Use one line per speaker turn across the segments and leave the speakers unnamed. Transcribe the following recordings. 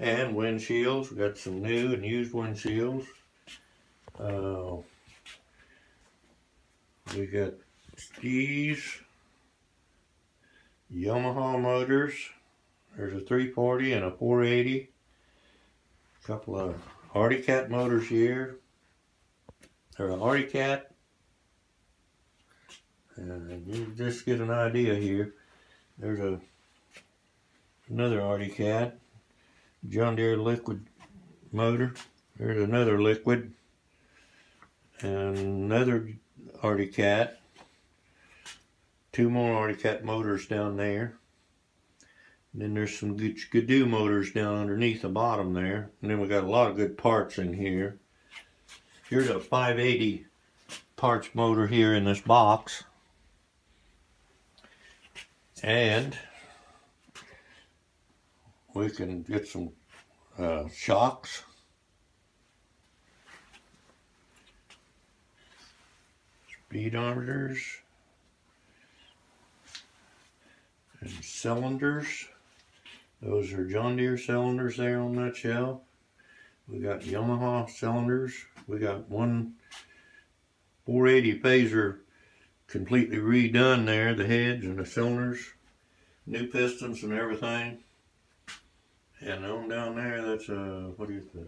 And windshields. We got some new and used windshields. We got skis, Yamaha motors. There's a 340 and a 480. A couple of Hardy Cat motors here. There's a Hardy Cat. And you just get an idea here. There's another Hardy Cat. John Deere liquid motor. There's another liquid. And another Hardy Cat. Two more Hardy Cat motors down there. And then there's some good Skidoo motors down underneath the bottom there. And then we got a lot of good parts in here. Here's a 580 parts motor here in this box. And we can get some shocks. Speedometers. And cylinders. Those are John Deere cylinders there on that shelf. We got Yamaha cylinders. We got one 480 phaser completely redone there, the heads and the cylinders, new pistons and everything. And on down there, that's a, what do you think?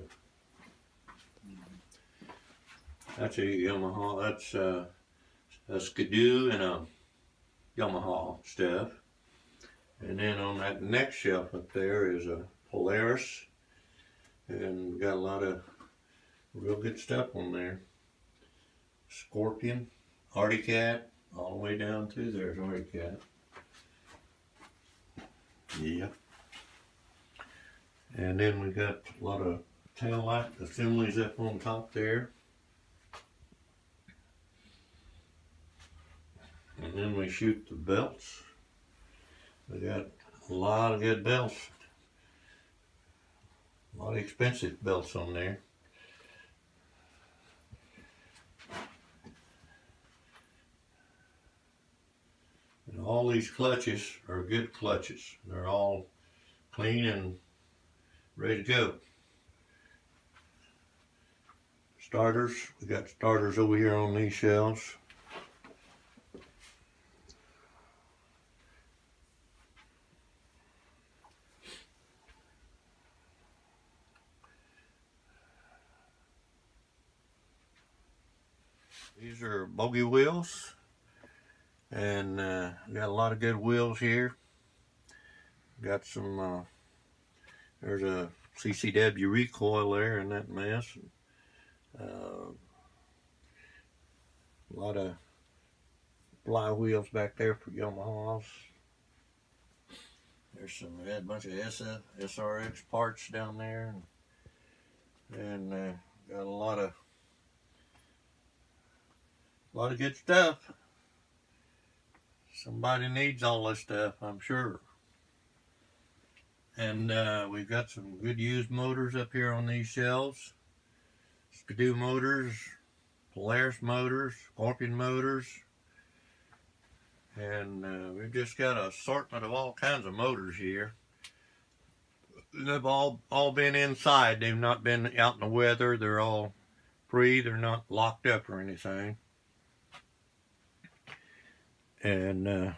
That's a Yamaha, that's a Skidoo and a Yamaha stuff. And then on that next shelf up there is a Polaris. And we got a lot of real good stuff on there. Scorpion, Hardy Cat, all the way down to there's Hardy Cat. Yeah. And then we got a lot of tail light assemblies up on top there. And then we shoot the belts. We got a lot of good belts. A lot of expensive belts on there. And all these clutches are good clutches. They're all clean and ready to go. Starters, we got starters over here on these shelves. These are bogey wheels, and got a lot of good wheels here. Got some, there's a CCW recoil there in that mess. A lot of fly wheels back there for Yamahas. There's some, we had a bunch of SRX parts down there, and got a lot of good stuff. Somebody needs all this stuff, I'm sure. And we've got some good used motors up here on these shelves. Skidoo motors, Polaris motors, Scorpion motors. And we've just got an assortment of all kinds of motors here. They've all been inside. They've not been out in the weather. They're all free. They're not locked up or anything. And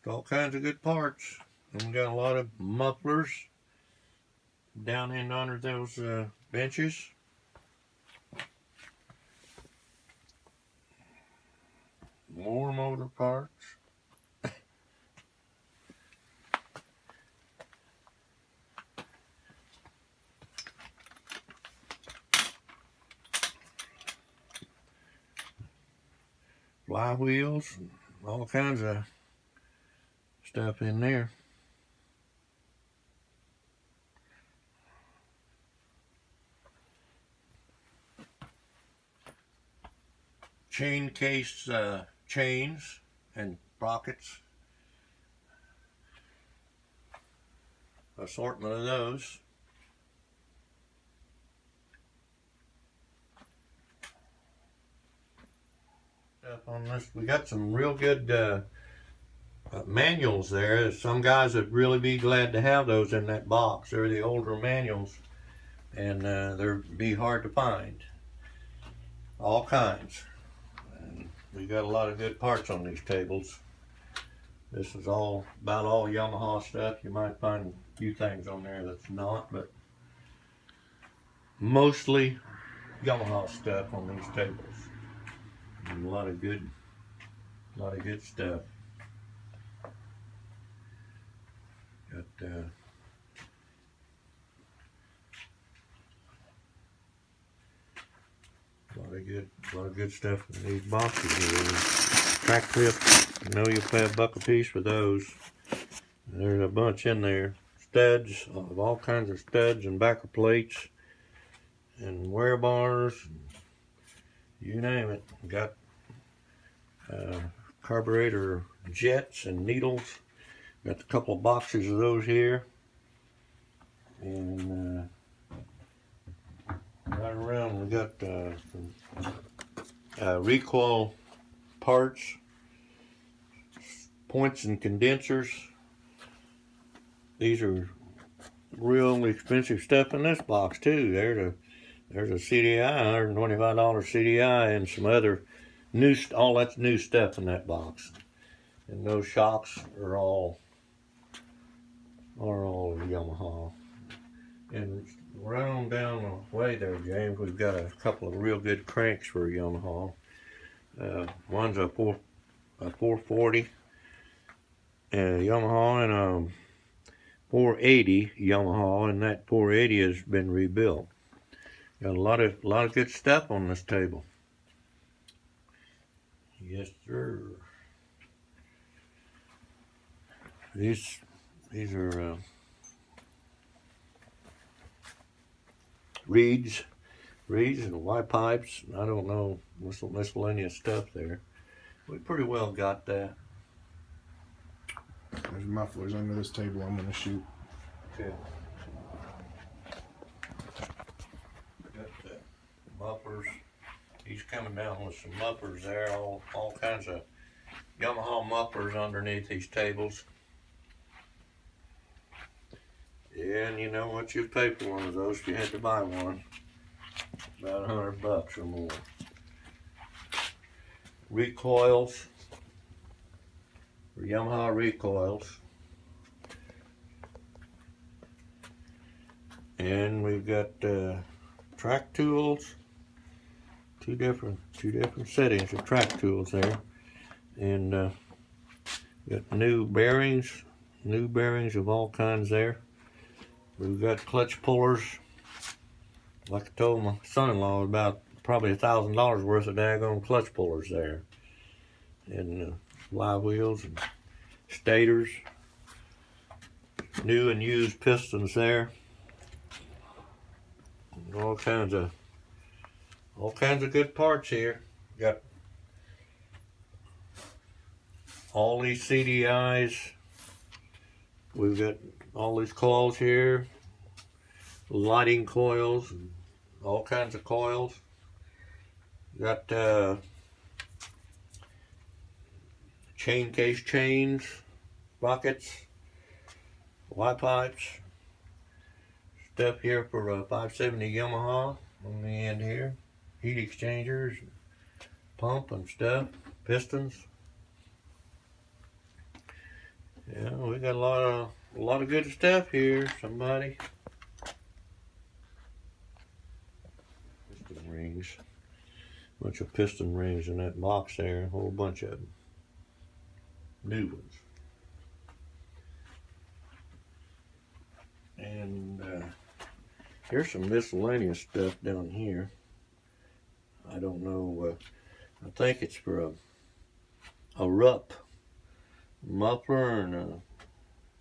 all kinds of good parts. And we got a lot of mufflers down in under those benches. More motor parts. Fly wheels and all kinds of stuff in there. Chain case chains and sprockets. Assortment of those. Up on this, we got some real good manuals there. Some guys would really be glad to have those in that box. They're the older manuals, and they're be hard to find. All kinds. And we got a lot of good parts on these tables. This is about all Yamaha stuff. You might find a few things on there that's not, but mostly Yamaha stuff on these tables. And a lot of good stuff. Got a lot of good stuff in these boxes here. Track clips, you know you'll pay $1 a piece for those. There's a bunch in there. Studs, of all kinds of studs and backer plates and wear bars, you name it. Got carburetor jets and needles. Got a couple of boxes of those here. And right around we got some recoil parts, points and condensers. These are real expensive stuff in this box too. There's a CDI, $125 CDI, and some other all that's new stuff in that box. And those shocks are all Yamaha. And right on down the way there, James, we've got a couple of real good cranks for Yamaha. One's a 440 Yamaha and a 480 Yamaha, and that 480 has been rebuilt. Got a lot of good stuff on this table. Yes, sir. These are reeds and Y pipes. I don't know, miscellaneous stuff there. We pretty well got that.
There's mufflers under this table I'm gonna shoot.
Okay. Got the mufflers. He's coming down with some mufflers there. All kinds of Yamaha mufflers underneath these tables. Yeah, and you know what you'd pay for one of those if you had to buy one. About $100 or more. Recoils. For Yamaha recoils. And we've got track tools. Two different settings of track tools there. And got new bearings of all kinds there. We've got clutch pullers. Like I told my son-in-law, about probably $1,000 worth of daggone clutch pullers there. And live wheels and stators. New and used pistons there. And all kinds of good parts here. Got all these CDIs. We've got all these coils here, lighting coils, and all kinds of coils. Got chain case chains, sprockets, Y pipes, stuff here for a 570 Yamaha on the end here, heat exchangers, pump and stuff, pistons. Yeah, we got a lot of good stuff here. Somebody. Piston rings. Bunch of piston rings in that box there. A whole bunch of them. New ones. And here's some miscellaneous stuff down here. I don't know. I think it's for a RUP muffler and a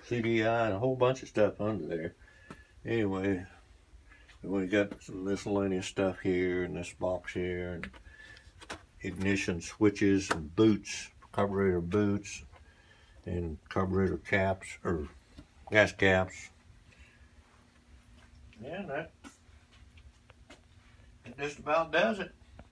CDI and a whole bunch of stuff under there. Anyway, we got some miscellaneous stuff here in this box here, and ignition switches and boots, carburetor boots, and carburetor caps or gas caps. Yeah, that just about does it.